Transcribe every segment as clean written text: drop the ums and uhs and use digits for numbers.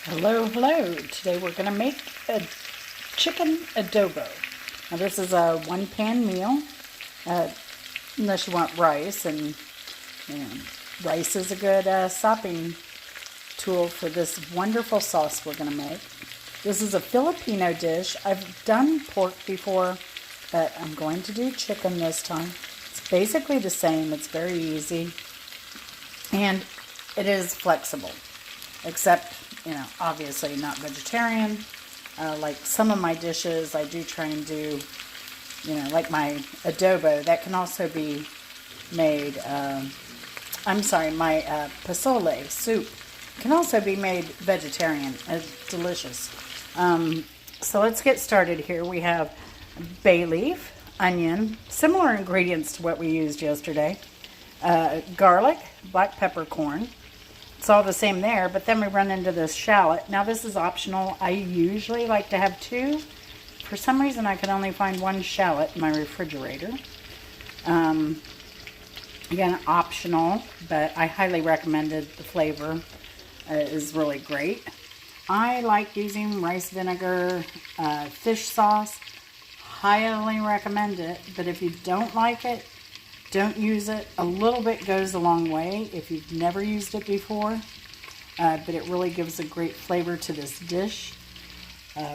Hello, hello. Today we're going to make a chicken adobo. Now this is a one-pan meal, unless you want rice, and you know, rice is a good sopping tool for this wonderful sauce we're going to make. This is a Filipino dish. I've done pork before, but I'm going to do chicken this time. It's basically the same. It's very easy, and it is flexible, except obviously not vegetarian. Like some of my dishes, I do try and do, like my adobo, that can also be made, my pozole soup can also be made vegetarian. It's delicious. So let's get started here. We have bay leaf, onion, similar ingredients to what we used yesterday, garlic, black peppercorn. It's all the same there, but then we run into this shallot. Now this is optional. I usually like to have two. For some reason I could only find one shallot in my refrigerator. Again, optional, but I highly recommend it. The flavor is really great. I like using rice vinegar, fish sauce. Highly recommend it, but if you don't like it, don't use it. A little bit goes a long way if you've never used it before, but it really gives a great flavor to this dish.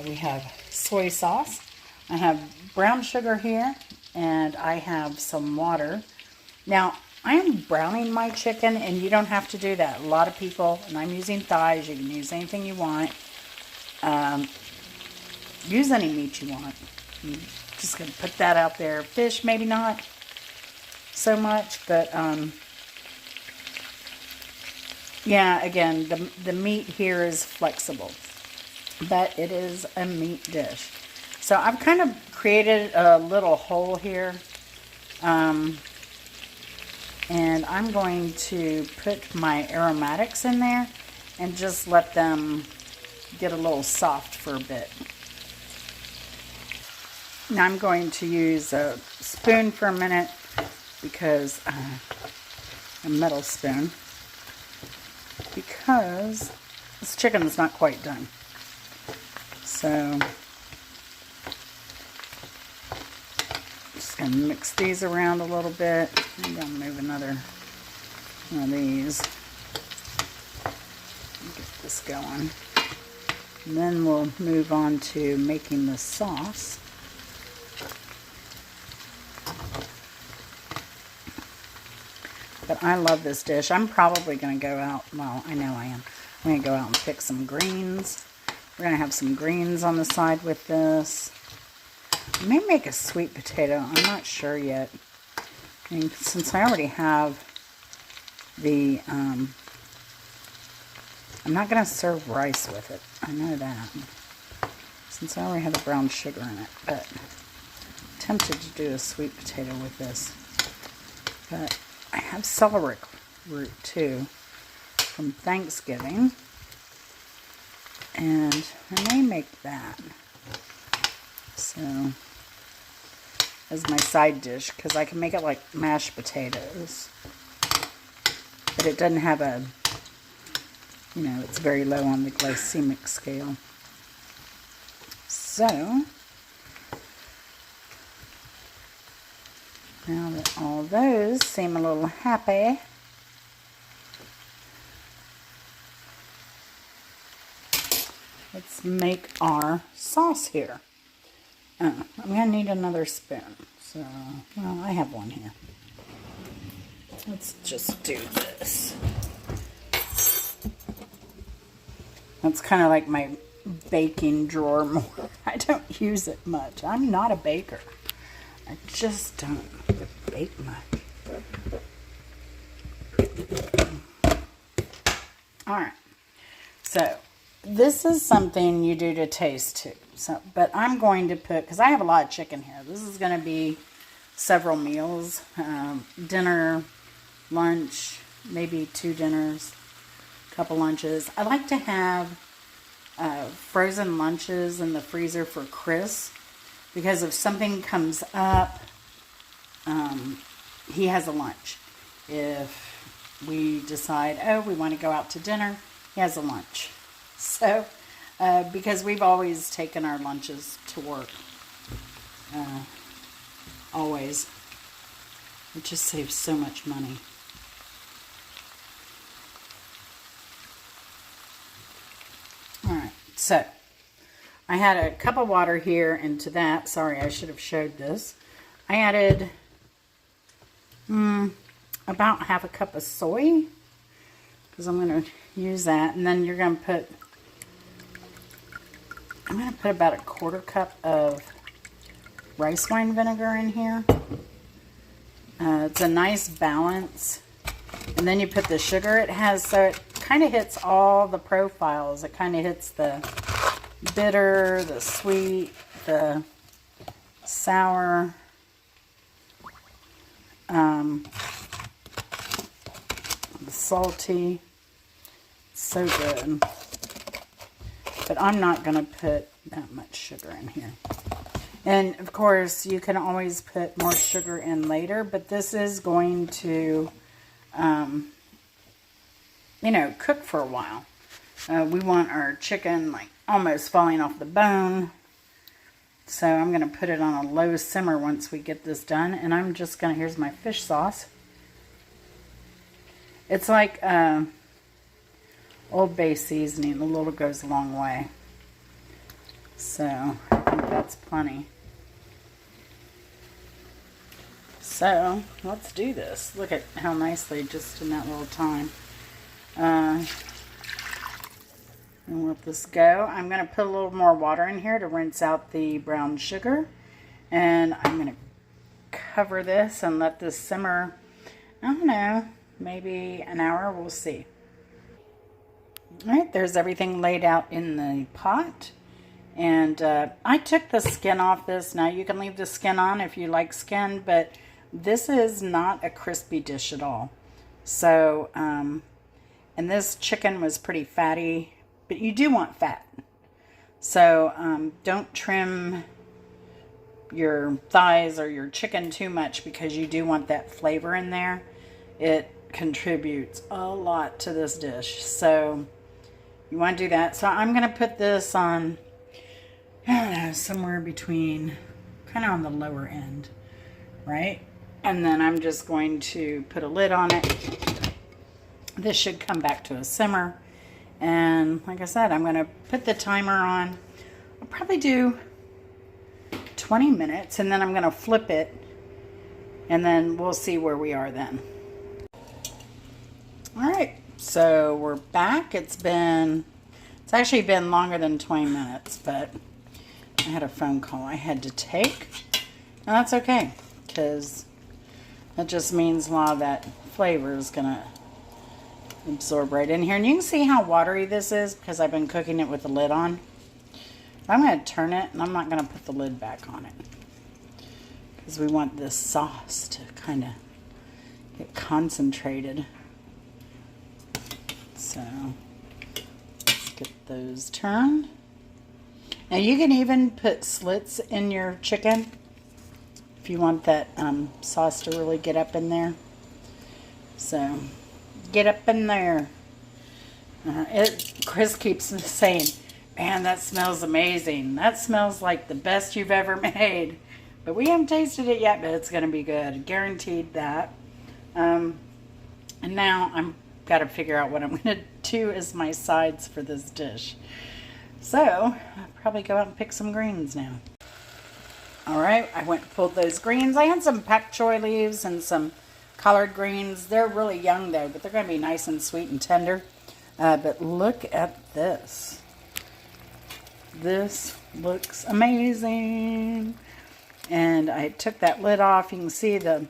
We have soy sauce. I have brown sugar here, and I have some water. Now, I am browning my chicken, and you don't have to do that. A lot of people, and I'm using thighs. You can use anything you want. Use any meat you want. I'm just going to put that out there. Fish, maybe not so much, but yeah, again, the meat here is flexible, but it is a meat dish. So I've kind of created a little hole here, and I'm going to put my aromatics in there and just let them get a little soft for a bit. Now I'm going to use a spoon for a minute, because a metal spoon, because this chicken is not quite done. So just gonna mix these around a little bit. I'm gonna move another one of these. Get this going. And then we'll move on to making the sauce. But I love this dish. I'm probably going to go out, well, I know I am. I'm going to go out and pick some greens. We're going to have some greens on the side with this. I may make a sweet potato. I'm not sure yet. I mean, since I already have the, I'm not going to serve rice with it. I know that. Since I already have the brown sugar in it. But I'm tempted to do a sweet potato with this. But I have celery root too from Thanksgiving, and I may make that so as my side dish, because I can make it like mashed potatoes, but it doesn't have a, it's very low on the glycemic scale. So now that all those seem a little happy, let's make our sauce here. I'm going to need another spoon. So, well, I have one here. Let's just do this. That's kind of like my baking drawer more. I don't use it much. I'm not a baker. I just don't bake much. Alright, so this is something you do to taste too. So, but I'm going to put, because I have a lot of chicken here. This is going to be several meals. Dinner, lunch, maybe 2 dinners, a couple lunches. I like to have frozen lunches in the freezer for Chris, because if something comes up, he has a lunch. If we decide, oh, we want to go out to dinner, he has a lunch. So, because we've always taken our lunches to work. Always. It just saves so much money. Alright, so I had a cup of water here, and to that, sorry, I should have showed this. I added about half a cup of soy, because I'm going to use that. And then you're going to put, I'm going to put about a quarter cup of rice wine vinegar in here. It's a nice balance. And then you put the sugar. It has, so it kind of hits all the profiles. It kind of hits the bitter, the sweet, the sour, the salty. So good. But I'm not going to put that much sugar in here. And of course, you can always put more sugar in later, but this is going to, you know, cook for a while. We want our chicken like almost falling off the bone. So I'm going to put it on a low simmer once we get this done. And I'm just going to, here's my fish sauce. It's like Old Bay seasoning. A little goes a long way. So I think that's plenty. So let's do this. Look at how nicely just in that little time. And let this go. I'm going to put a little more water in here to rinse out the brown sugar. And I'm going to cover this and let this simmer, I don't know, maybe an hour. We'll see. Alright, there's everything laid out in the pot. And I took the skin off this. Now you can leave the skin on if you like skin, but this is not a crispy dish at all. So, and this chicken was pretty fatty, but you do want fat. So don't trim your thighs or your chicken too much because you do want that flavor in there. It contributes a lot to this dish. So you want to do that. So I'm going to put this on, I don't know, somewhere between, kind of on the lower end, right? And then I'm just going to put a lid on it. This should come back to a simmer. And like I said, I'm going to put the timer on. I'll probably do 20 minutes and then I'm going to flip it. And then we'll see where we are then. All right, so we're back. It's actually been longer than 20 minutes, but I had a phone call I had to take. And that's okay, because that just means a lot of that flavor is going to absorb right in here. And you can see how watery this is because I've been cooking it with the lid on. I'm going to turn it, and I'm not going to put the lid back on it because we want this sauce to kind of get concentrated. So let's get those turned. Now you can even put slits in your chicken if you want that sauce to really get up in there. So get up in there. Chris keeps saying, man, that smells amazing. That smells like the best you've ever made. But we haven't tasted it yet, but it's going to be good. Guaranteed that. And now I'm got to figure out what I'm going to do as my sides for this dish. So I'll probably go out and pick some greens now. Alright, I went and pulled those greens. I had some pak choi leaves and some collard greens. They're really young though, but they're going to be nice and sweet and tender. But look at this. This looks amazing. And I took that lid off. You can see the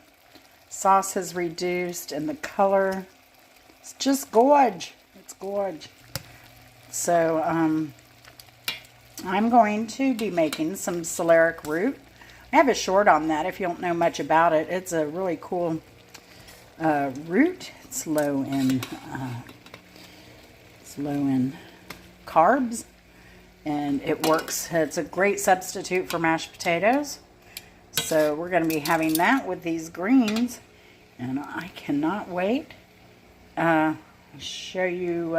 sauce has reduced and the color. It's just gorge. It's gorge. So, I'm going to be making some celeriac root. I have a short on that if you don't know much about it. It's a really cool root. It's low in carbs, and it works. It's a great substitute for mashed potatoes. So we're going to be having that with these greens, and I cannot wait. Show you.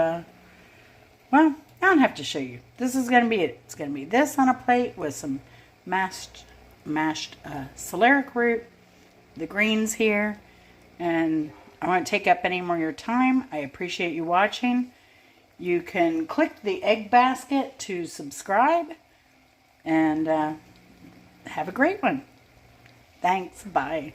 Well, I don't have to show you. This is going to be it. It's going to be this on a plate with some mashed celeriac root, the greens here, and I won't take up any more of your time. I appreciate you watching. You can click the egg basket to subscribe, and have a great one. Thanks. Bye.